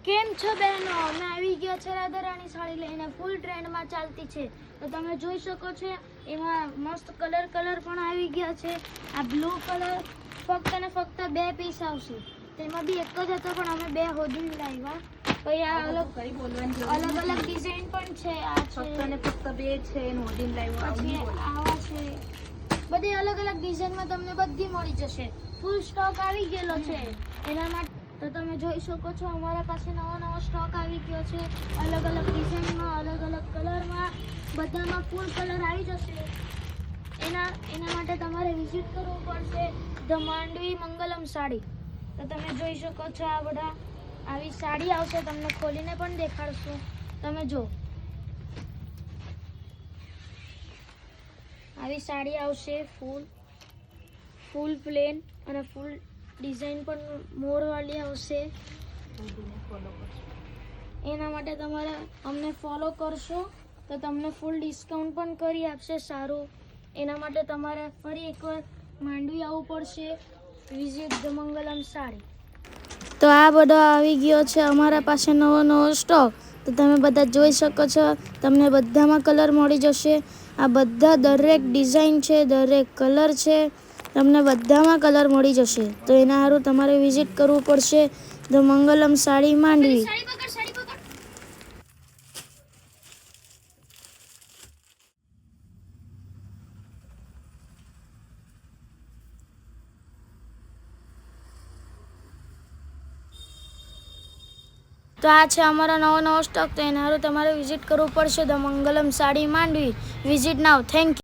કેમ છો બહેનો? અમે આવી ગયા છે રાધારાણી સાડી લઈને, ફૂલ ટ્રેન્ડમાં ચાલતી છે. તો તમે જોઈ શકો છો એમાં મસ્ત કલર પણ આવી ગયા છે. આ બ્લુ કલર ફક્ત ને ફક્ત 2 પીસ આવશે. તેમાં બી એક જ હતો પણ અમે 2 હોદીને લાવ્યા. પછી આ અલગ અલગ ડિઝાઇન પણ છે. આ ફક્ત ને ફક્ત 2 છે ને હોદીને લાવ્યા. પછી આવા છે બધી અલગ ડિઝાઇનમાં તમને બધી મળી જશે. ફૂલ સ્ટોક આવી ગયેલો છે. એના માટે તો તમે જોઈ શકો છો અમારા પાસે નવો સ્ટોક આવી ગયો છે. અલગ ડિઝાઇનમાં, અલગ કલરમાં, બધામાં ફૂલ કલર આવી જશે. એના માટે તમારે વિઝિટ કરવું પડશે ધ માંડવી મંગલમ સાડી. તો તમે જોઈ શકો છો આ બધા આવી સાડી આવશે. તમને ખોલીને પણ દેખાડશું. તમે જો આવી સાડી આવશે, ફૂલ પ્લેન અને ફૂલ ડિઝાઇન પણ મોરવાળી આવશે. એના માટે તમારે અમને ફોલો કરશો તો તમને ફૂલ ડિસ્કાઉન્ટ પણ કરી આપશે સારું. એના માટે તમારે ફરી એકવાર માંડવી આવવું પડશે. Visit the Mangalam sari. તો આ બધો આવી ગયો છે અમારા પાસે નવો સ્ટોક. તો તમે બધા જોઈ શકો છો. તમને બધામાં કલર મળી જશે. આ બધા દરેક ડિઝાઇન છે, દરેક કલર છે. તમને બધામાં કલર મળી જશે. તો એના સારું તમારે વિઝિટ કરવું પડશે ધ મંગલમ સાડી માંડવી. તો આ છે અમારો નવો સ્ટોક. તો એના સારું તમારે વિઝિટ કરવું પડશે the Mangalam sari Mandvi. Visit now. Thank you.